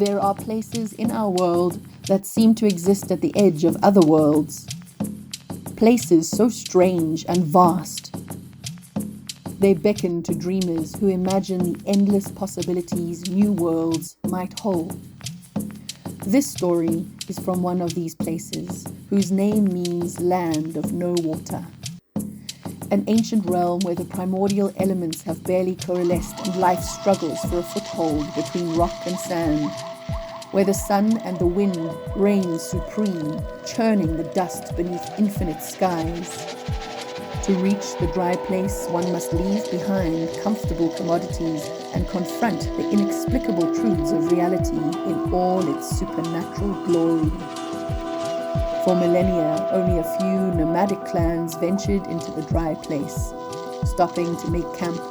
There are places in our world that seem to exist at the edge of other worlds. Places so strange and vast. They beckon to dreamers who imagine the endless possibilities new worlds might hold. This story is from one of these places, whose name means land of no water. An ancient realm where the primordial elements have barely coalesced and life struggles for a foothold between rock and sand. Where the sun and the wind reign supreme, churning the dust beneath infinite skies. To reach the dry place, one must leave behind comfortable commodities and confront the inexplicable truths of reality in all its supernatural glory. For millennia, only a few nomadic clans ventured into the dry place, stopping to make camp,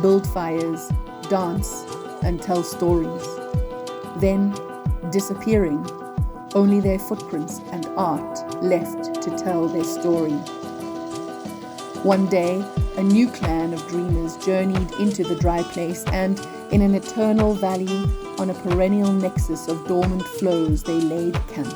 build fires, dance, and tell stories. Then, disappearing, only their footprints and art left to tell their story. One day, a new clan of dreamers journeyed into the dry place, and in an eternal valley, on a perennial nexus of dormant flows, they laid camp.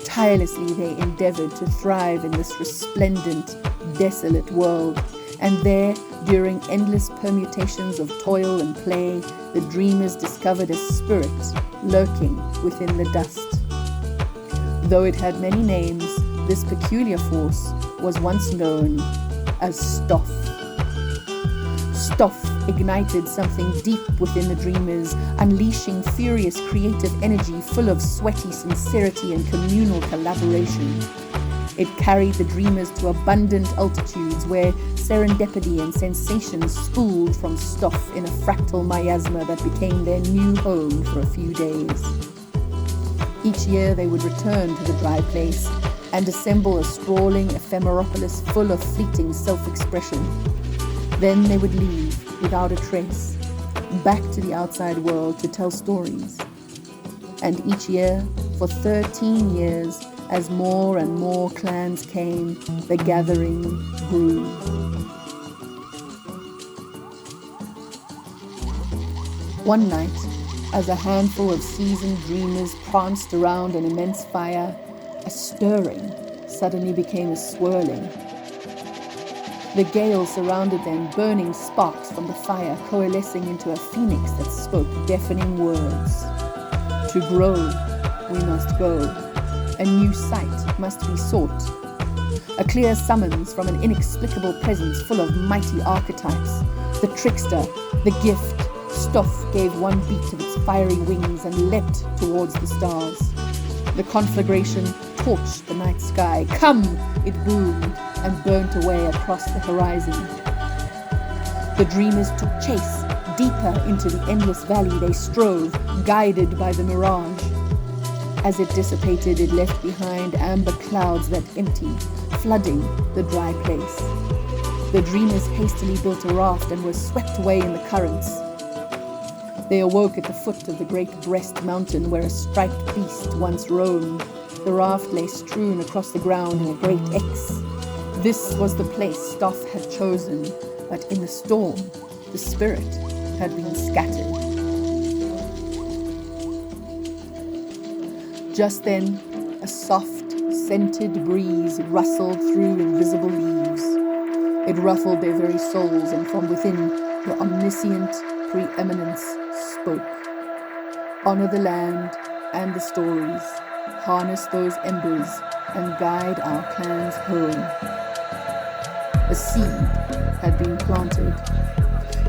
Tirelessly they endeavored to thrive in this resplendent, desolate world, and there, during endless permutations of toil and play, the dreamers discovered a spirit lurking within the dust. Though it had many names, this peculiar force was once known as Stoff. Stoff ignited something deep within the dreamers, unleashing furious creative energy full of sweaty sincerity and communal collaboration. It carried the dreamers to abundant altitudes where serendipity and sensations spooled from Stoff in a fractal miasma that became their new home for a few days. Each year they would return to the dry place and assemble a sprawling ephemeropolis full of fleeting self-expression. Then they would leave without a trace, back to the outside world to tell stories. And each year, for 13 years, as more and more clans came, the gathering grew. One night, as a handful of seasoned dreamers pranced around an immense fire, a stirring suddenly became a swirling. The gale surrounded them, burning sparks from the fire coalescing into a phoenix that spoke deafening words. To grow, we must go. A new sight must be sought. A clear summons from an inexplicable presence full of mighty archetypes. The trickster, the gift. Stoff gave one beat of its fiery wings and leapt towards the stars. The conflagration torched the night sky. Come, it boomed and burnt away across the horizon. The dreamers took chase. Deeper into the endless valley they strove, guided by the mirage. As it dissipated, it left behind amber clouds that emptied, flooding the dry place. The dreamers hastily built a raft and were swept away in the currents. They awoke at the foot of the great breast mountain where a striped beast once roamed. The raft lay strewn across the ground in a great X. This was the place Stoff had chosen, but in the storm, the spirit had been scattered. Just then, a soft, scented breeze rustled through invisible leaves. It ruffled their very souls, and from within, the omniscient preeminence spoke. Honor the land and the stories, harness those embers, and guide our clans home. A seed had been planted.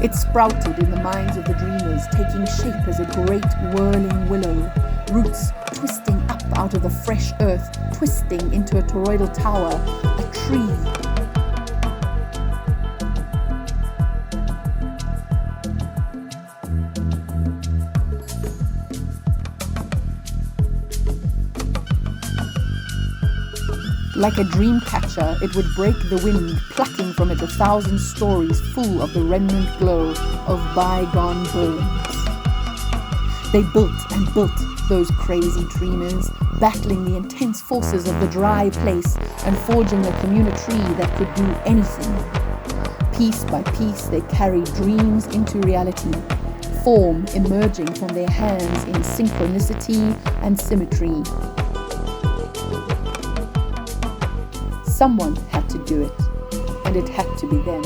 It sprouted in the minds of the dreamers, taking shape as a great whirling willow, roots twisting up out of the fresh earth, twisting into a toroidal tower, a tree. Like a dream catcher, it would break the wind, plucking from it 1,000 stories full of the remnant glow of bygone bones. They built and built, those crazy dreamers, battling the intense forces of the dry place and forging a community that could do anything. Piece by piece, they carried dreams into reality, form emerging from their hands in synchronicity and symmetry. Someone had to do it, and it had to be them.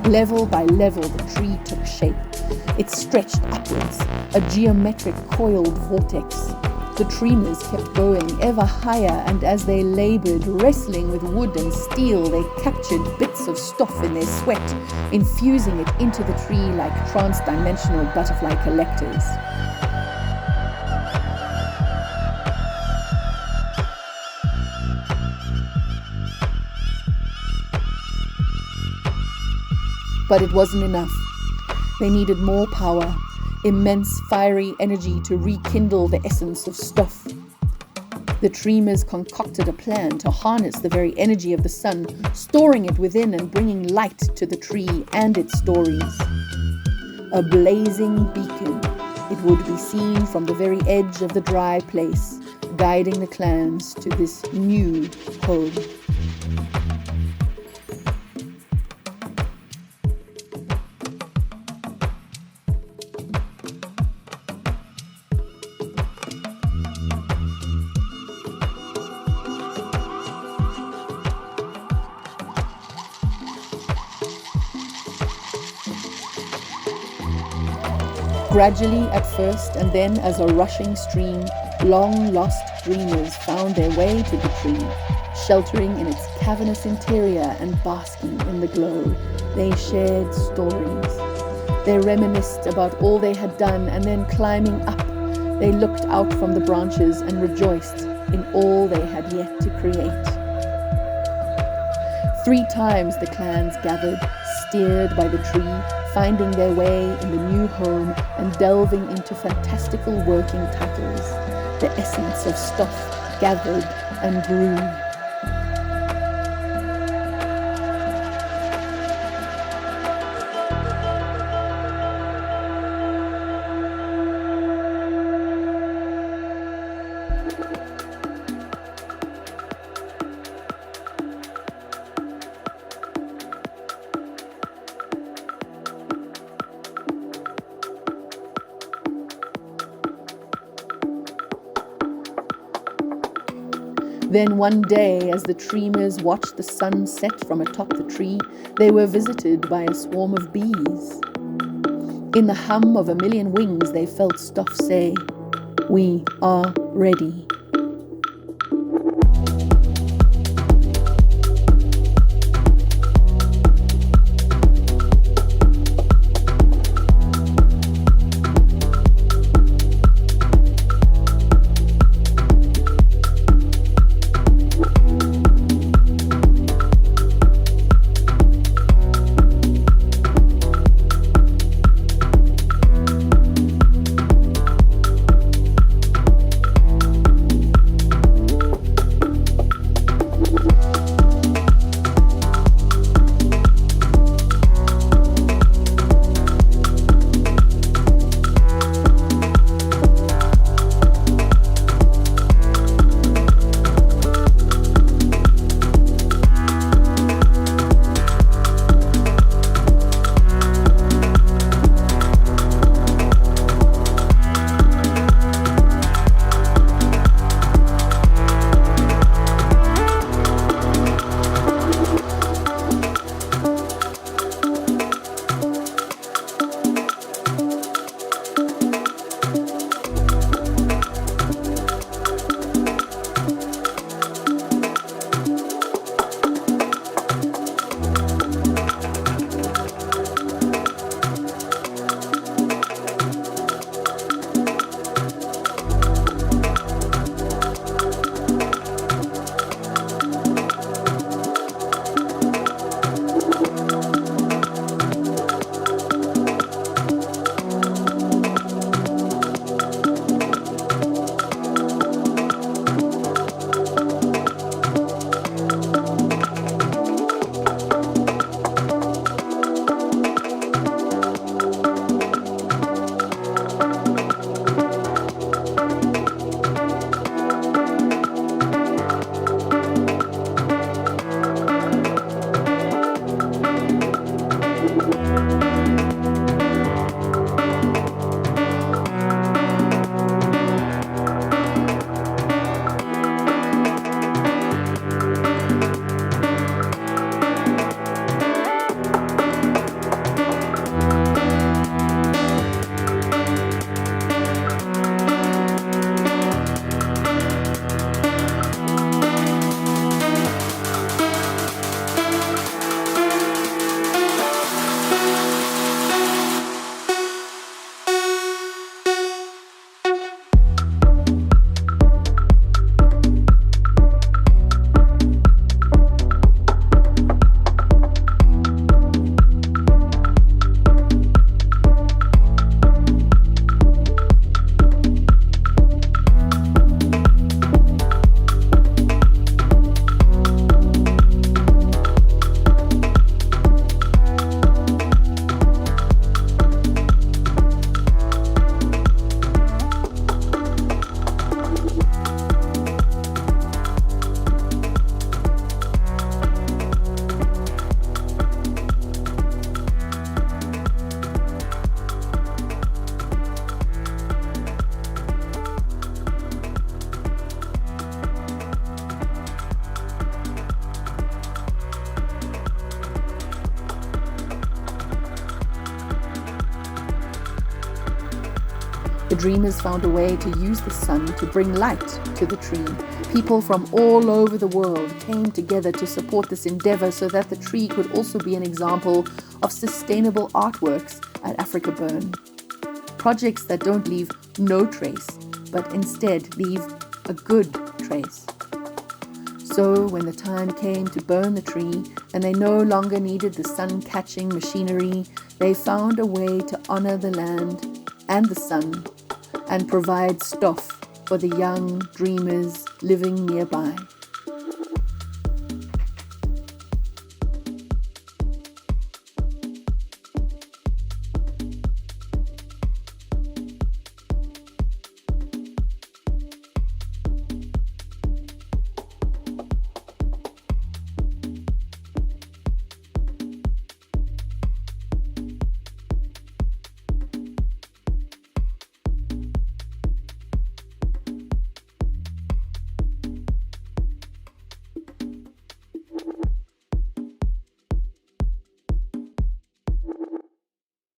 Level by level, the tree took shape. It stretched upwards, a geometric coiled vortex. The tremors kept going ever higher, and as they labored, wrestling with wood and steel, they captured bits of stuff in their sweat, infusing it into the tree like trans-dimensional butterfly collectors. But it wasn't enough. They needed more power, immense fiery energy to rekindle the essence of stuff. The tremors concocted a plan to harness the very energy of the sun, storing it within and bringing light to the tree and its stories. A blazing beacon, it would be seen from the very edge of the dry place, guiding the clans to this new home. Gradually at first, and then as a rushing stream, long-lost dreamers found their way to the tree, sheltering in its cavernous interior and basking in the glow. They shared stories. They reminisced about all they had done, and then climbing up, they looked out from the branches and rejoiced in all they had yet to create. 3 times the clans gathered, steered by the tree, finding their way in the new home and delving into fantastical working titles. The essence of stuff gathered and grew. Then one day, as the tremors watched the sun set from atop the tree, they were visited by a swarm of bees. In the hum of a million wings, they felt stuff say, "We are ready." The dreamers found a way to use the sun to bring light to the tree. People from all over the world came together to support this endeavor so that the tree could also be an example of sustainable artworks at Afrikaburn. Projects that don't leave no trace, but instead leave a good trace. So when the time came to burn the tree and they no longer needed the sun-catching machinery, they found a way to honor the land and the sun and provide stuff for the young dreamers living nearby.